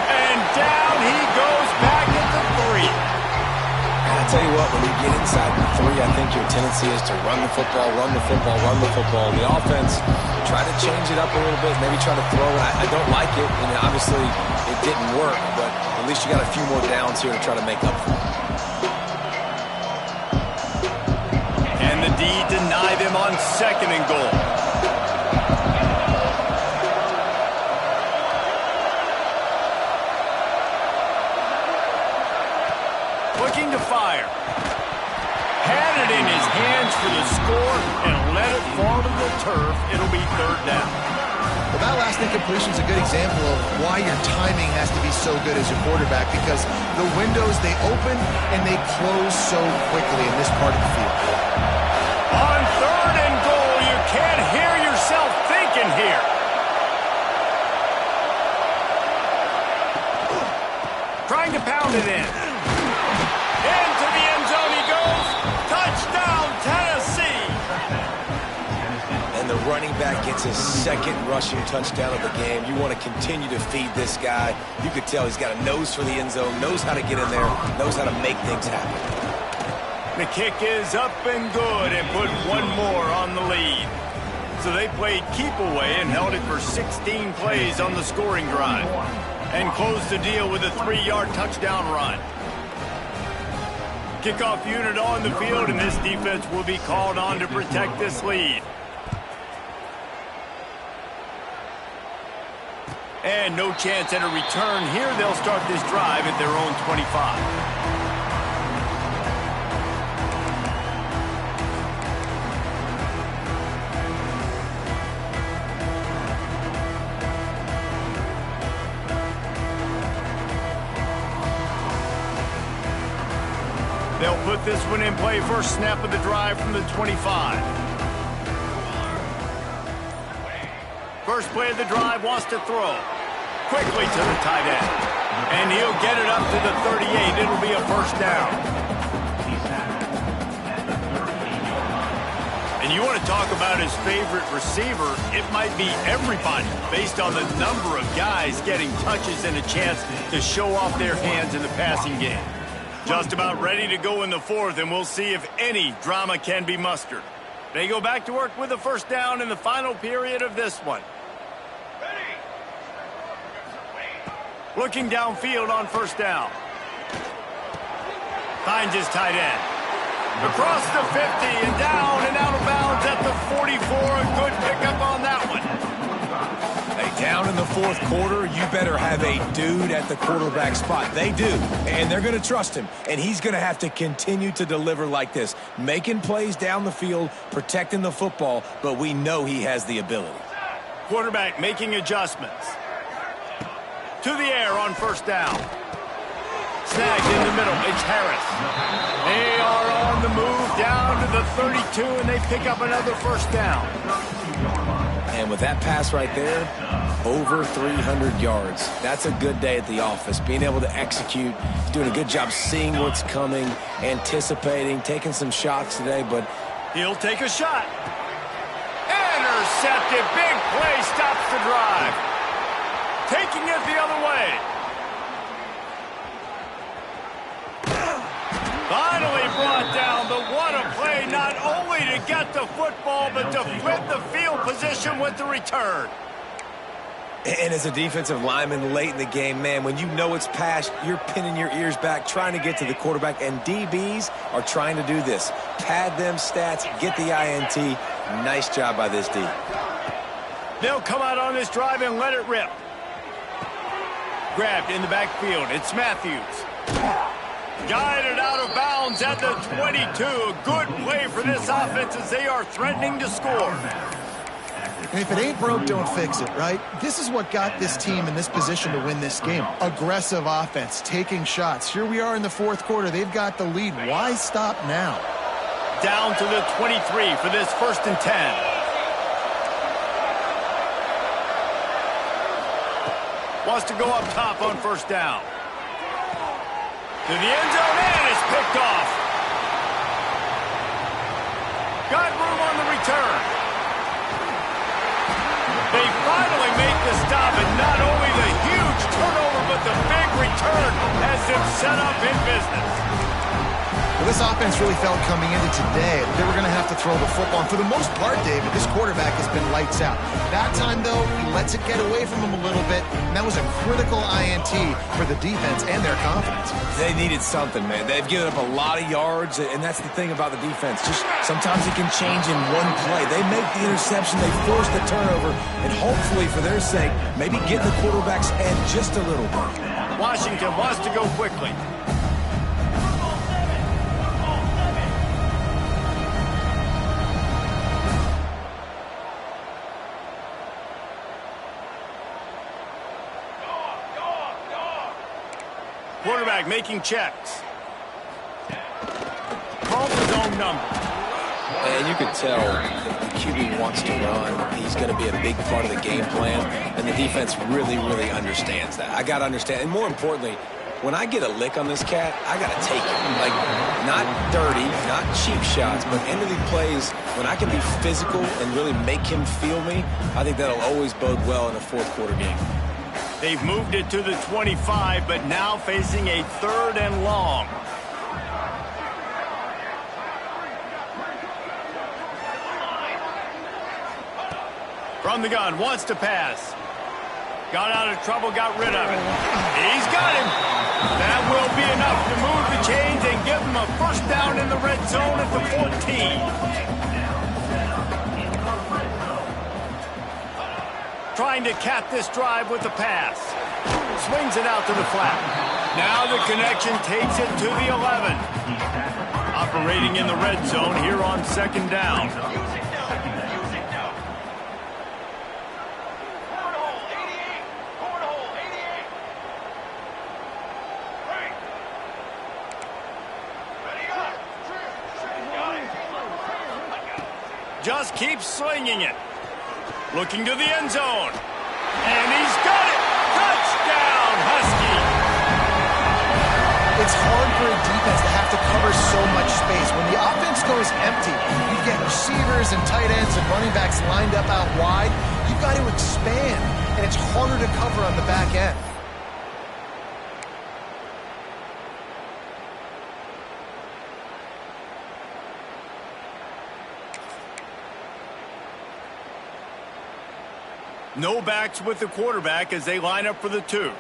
A: And down he goes back at the 3.
B: I'll tell you what, when you get inside the 3, I think your tendency is to run the football, run the football, run the football. The offense, try to change it up a little bit, maybe try to throw it. I don't like it, and obviously it didn't work, but at least you got a few more downs here to try to make up for it.
A: D deny them on 2nd and goal. Looking to fire. Had it in his hands for the score and let it fall to the turf. It'll be 3rd down.
C: Well, that last incompletion is a good example of why your timing has to be so good as your quarterback, because the windows, they open and they close so quickly in this part of the field.
A: On 3rd and goal, you can't hear yourself thinking here. Trying to pound it in. Into the end zone he goes. Touchdown, Tennessee.
B: And the running back gets his 2nd rushing touchdown of the game. You want to continue to feed this guy. You could tell he's got a nose for the end zone, knows how to get in there, knows how to make things happen.
A: The kick is up and good and put one more on the lead. So they played keep away and held it for 16 plays on the scoring drive and closed the deal with a 3-yard touchdown run. Kickoff unit on the field, and this defense will be called on to protect this lead. And no chance at a return here. They'll start this drive at their own 25. They'll put this one in play. First snap of the drive from the 25. First play of the drive, wants to throw. Quickly to the tight end. And he'll get it up to the 38. It'll be a 1st down. And you want to talk about his favorite receiver, it might be everybody based on the number of guys getting touches and a chance to show off their hands in the passing game. Just about ready to go in the 4th, and we'll see if any drama can be mustered. They go back to work with a 1st down in the final period of this one. Looking downfield on 1st down. Finds his tight end. Across the 50 and down and out of bounds at the 44. A good pickup on that one.
B: Hey, down in the 4th quarter, you better have a dude at the quarterback spot. They do, and they're going to trust him, and he's going to have to continue to deliver like this, making plays down the field, protecting the football, but we know he has the ability.
A: Quarterback making adjustments. To the air on 1st down. Snagged in the middle. It's Harris. They are on the move down to the 32, and they pick up another 1st down.
B: And with that pass right there, over 300 yards. That's a good day at the office. Being able to execute, he's doing a good job seeing what's coming, anticipating, taking some shots today, but
A: he'll take a shot. Intercepted. Big play stops the drive. Taking it the other way. Finally brought down, but what a play, not only to get the football, but to flip the field position with the return.
B: And as a defensive lineman late in the game, man, when you know it's past, you're pinning your ears back, trying to get to the quarterback, and DBs are trying to do this. Pad them stats, get the INT, Nice job by this D.
A: They'll come out on this drive and let it rip. Grabbed in the backfield. It's Matthews. Guided out of bounds at the 22. A good play for this offense as they are threatening to score.
C: And if it ain't broke, don't fix it, right? This is what got this team in this position to win this game. Aggressive offense, taking shots. Here we are in the fourth quarter. They've got the lead. Why stop now?
A: Down to the 23 for this 1st and 10. Wants to go up top on 1st down. To the end zone, and it's picked off. Got room on the return. They finally make the stop, and not only the huge turnover, but the big return has them set up in business.
C: Well, this offense really felt coming into today they were going to have to throw the football. And for the most part, David, this quarterback has been lights out. That time, though, he lets it get away from him a little bit, and that was a critical INT for the defense and their confidence.
B: They needed something, man. They've given up a lot of yards, and that's the thing about the defense. Just sometimes it can change in one play. They make the interception, they force the turnover, and hopefully, for their sake, maybe get the quarterback's head just a little bit.
A: Washington wants to go quickly. Quarterback making checks. Calls his own number.
B: And you can tell the QB wants to run. He's going to be a big part of the game plan, and the defense really, really understands that. I got to understand, and more importantly, when I get a lick on this cat, I got to take it. Like, not dirty, not cheap shots, but end of the plays, when I can be physical and really make him feel me, I think that'll always bode well in a fourth quarter game.
A: They've moved it to the 25, but now facing a 3rd and long. From the gun, wants to pass. Got out of trouble, got rid of it. He's got him. That will be enough to move the chains and give him a 1st down in the red zone at the 14. Trying to cap this drive with the pass. Swings it out to the flat. Now the connection takes it to the 11. Operating in the red zone here on 2nd down. Just keeps slinging it. Looking to the end zone. And he's got it. Touchdown, Husky.
C: It's hard for a defense to have to cover so much space. When the offense goes empty, you get receivers and tight ends and running backs lined up out wide. You've got to expand, and it's harder to cover on the back end.
A: No backs with the quarterback as they line up for the 2.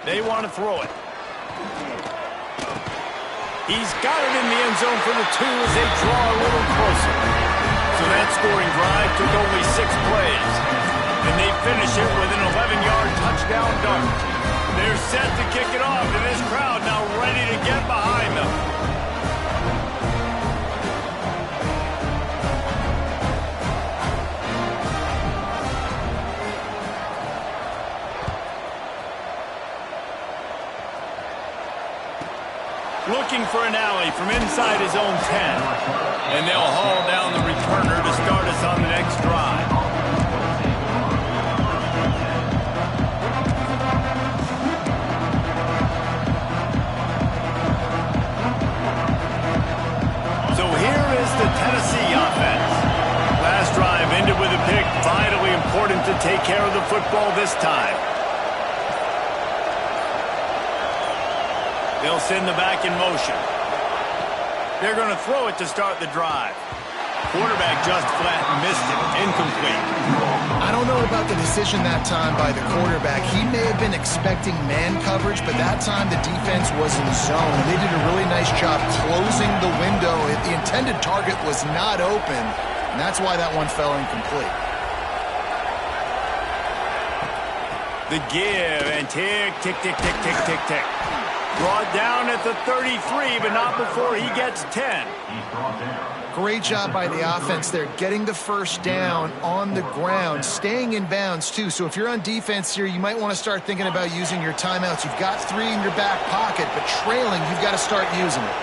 A: They want to throw it. He's got it in the end zone for the 2 as they draw a little closer. So that scoring drive took only 6 plays. And they finish it with an 11-yard touchdown dunk. They're set to kick it off, and this crowd now ready to get behind them. Looking for an alley from inside his own 10. And they'll haul down the returner to start us on the next drive. So here is the Tennessee offense. Last drive ended with a pick. Vitally important to take care of the football this time. They'll send the back in motion. They're going to throw it to start the drive. Quarterback just flat missed it. Incomplete.
C: I don't know about the decision that time by the quarterback. He may have been expecting man coverage, but that time the defense was in zone. They did a really nice job closing the window. The intended target was not open, and that's why that one fell incomplete.
A: The give, and tick, tick, tick, tick, tick, tick, tick. Brought down at the 33, but not before he gets 10.
C: Great job by the offense there, getting the first down on the ground, staying in bounds too. So if you're on defense here, you might want to start thinking about using your timeouts. You've got 3 in your back pocket, but trailing, you've got to start using it.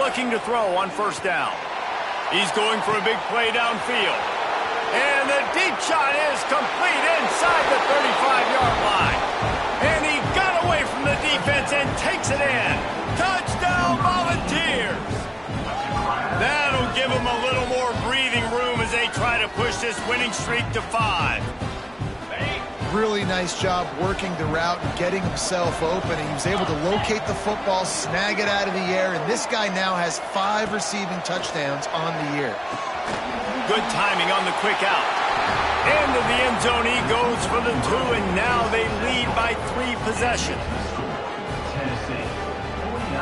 A: Looking to throw on first down. He's going for a big play downfield. And the deep shot is complete inside the 35-yard line. And he got away from the defense and takes it in. Touchdown, Volunteers! That'll give him a little more breathing room as they try to push this winning streak to 5.
C: Really nice job working the route and getting himself open. And he was able to locate the football, snag it out of the air, and this guy now has 5 receiving touchdowns on the year.
A: Good timing on the quick out. Into the end zone he goes for the 2, and now they lead by 3 possessions.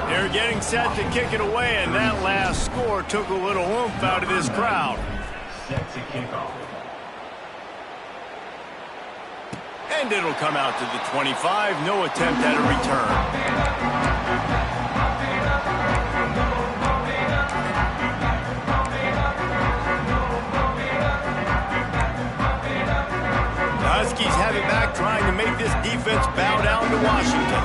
A: They're getting set to kick it away, and that last score took a little oomph out of this crowd.
D: Set to kick off.
A: And it'll come out to the 25. No attempt at a return. Huskies have it back, trying to make this defense bow down to Washington.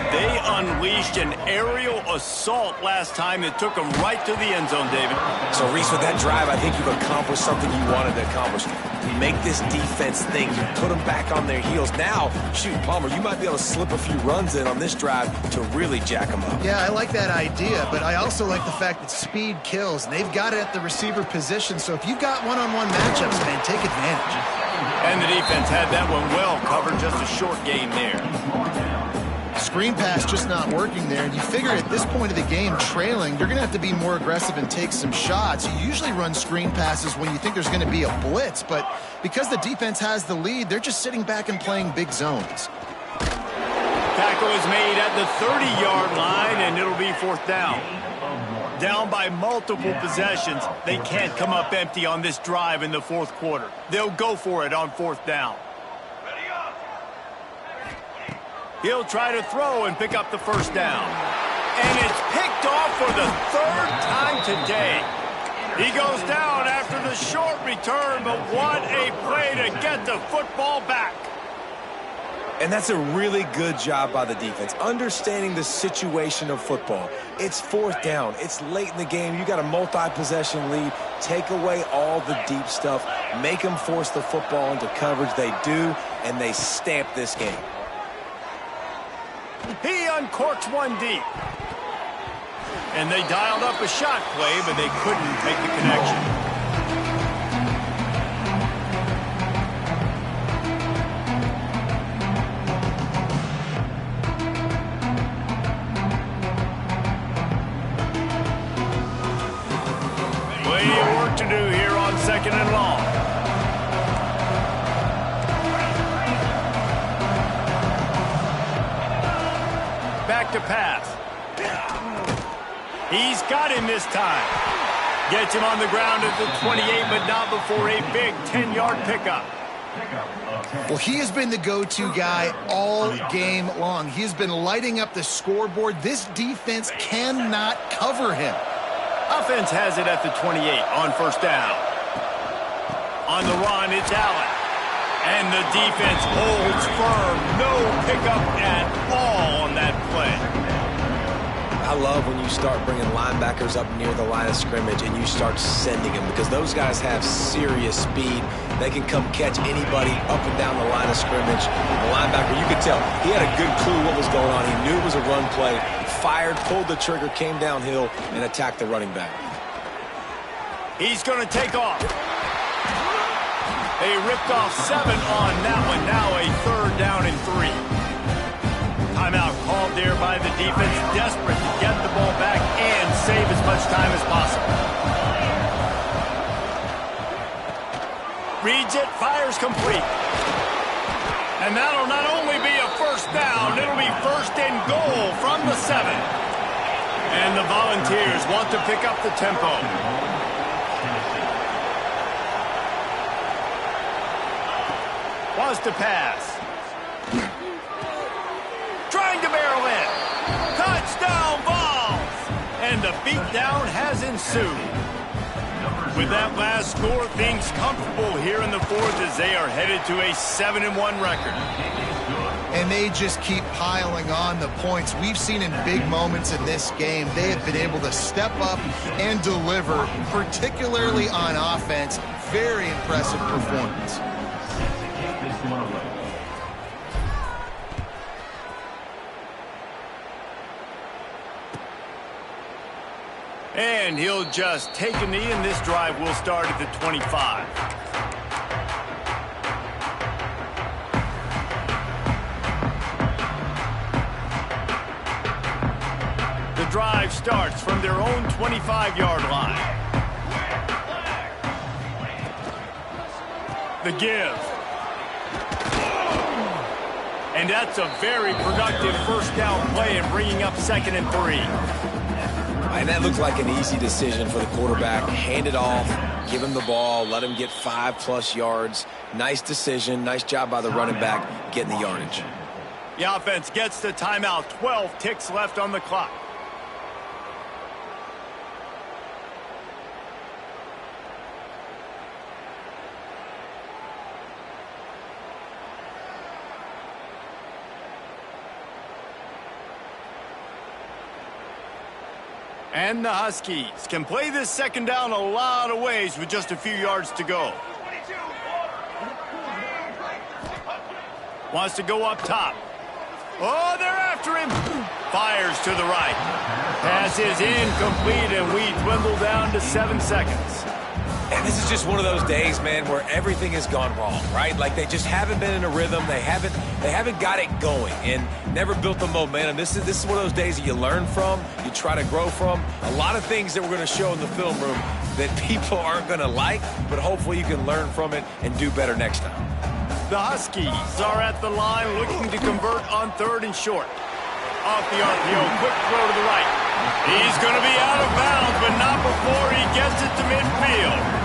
A: They unleashed an aerial assault last time that took them right to the end zone, David.
B: So, Reese, with that drive, I think you've accomplished something you wanted to accomplish. You make this defense think. You put them back on their heels. Now, shoot, Palmer, you might be able to slip a few runs in on this drive to really jack them up.
C: Yeah, I like that idea, but I also like the fact that speed kills, and they've got it at the receiver position. So if you've got one-on-one matchups, man, take advantage.
A: And the defense had that one well covered, just a short gain there.
C: Screen pass just not working there. And you figure at this point of the game, trailing, you're going to have to be more aggressive and take some shots. You usually run screen passes when you think there's going to be a blitz, but because the defense has the lead, they're just sitting back and playing big zones.
A: Tackle is made at the 30-yard line, and it'll be 4th down. Down by multiple possessions, they can't come up empty on this drive in the 4th quarter. They'll go for it on 4th down. He'll try to throw and pick up the first down. And it's picked off for the 3rd time today. He goes down after the short return, but what a play to get the football back.
B: And that's a really good job by the defense, understanding the situation of football. It's 4th down. It's late in the game. You got a multi-possession lead. Take away all the deep stuff. Make them force the football into coverage. They do, and they stamp this game.
A: He uncorks one deep. And they dialed up a shot play, but they couldn't make the connection. Plenty of work to do here on 2nd and long. Back to pass. He's got him this time. Gets him on the ground at the 28, but not before a big 10-yard pickup.
C: Well, he has been the go-to guy all game long. He has been lighting up the scoreboard. This defense cannot cover him.
A: Offense has it at the 28 on 1st down. On the run, it's Allen. And the defense holds firm. No pickup at all on that play.
B: I love when you start bringing linebackers up near the line of scrimmage and you start sending them, because those guys have serious speed. They can come catch anybody up and down the line of scrimmage. The linebacker, you could tell, he had a good clue what was going on. He knew it was a run play, fired, pulled the trigger, came downhill, and attacked the running back.
A: He's going to take off. They ripped off 7 on that one. Now a 3rd down and 3. Timeout called there by the defense, desperate to get the ball back and save as much time as possible. Reads it, fires complete. And that'll not only be a first down, it'll be first and goal from the 7. And the Volunteers want to pick up the tempo. Wants to pass. Trying to barrel in. Touchdown Vols! And the beatdown has ensued. With that last score, things comfortable here in the 4th as they are headed to a 7-1 record.
C: And they just keep piling on the points. We've seen in big moments in this game, they have been able to step up and deliver, particularly on offense. Very impressive performance.
A: And he'll just take a knee, and this drive will start at the 25. The drive starts from their own 25-yard line. The give. And that's a very productive first down play and bringing up 2nd and 3.
B: And that looked like an easy decision for the quarterback. Hand it off, give him the ball, let him get 5+ yards. Nice decision. Nice job by the running back getting the yardage.
A: The offense gets the timeout. 12 ticks left on the clock. And the Huskies can play this second down a lot of ways with just a few yards to go. Wants to go up top. Oh, they're after him. Fires to the right. Pass is incomplete, and we dwindle down to 7 seconds.
B: And this is just one of those days, man, where everything has gone wrong, right? Like they just haven't been in a rhythm. They haven't got it going and never built the momentum. This is one of those days that you learn from, you try to grow from. A lot of things that we're going to show in the film room that people aren't going to like, but hopefully you can learn from it and do better next time.
A: The Huskies are at the line looking to convert on 3rd and short. Off the RPO, quick throw to the right. He's going to be out of bounds, but not before he gets it to midfield.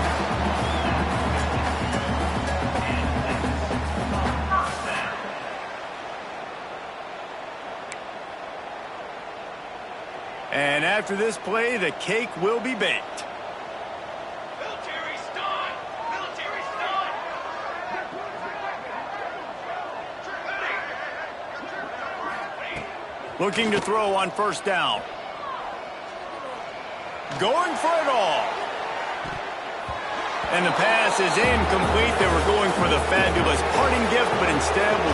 A: And after this play, the cake will be baked.
D: Military stun! Military stun!
A: Looking to throw on first down. Going for it all. And the pass is incomplete. They were going for the fabulous parting gift, but instead will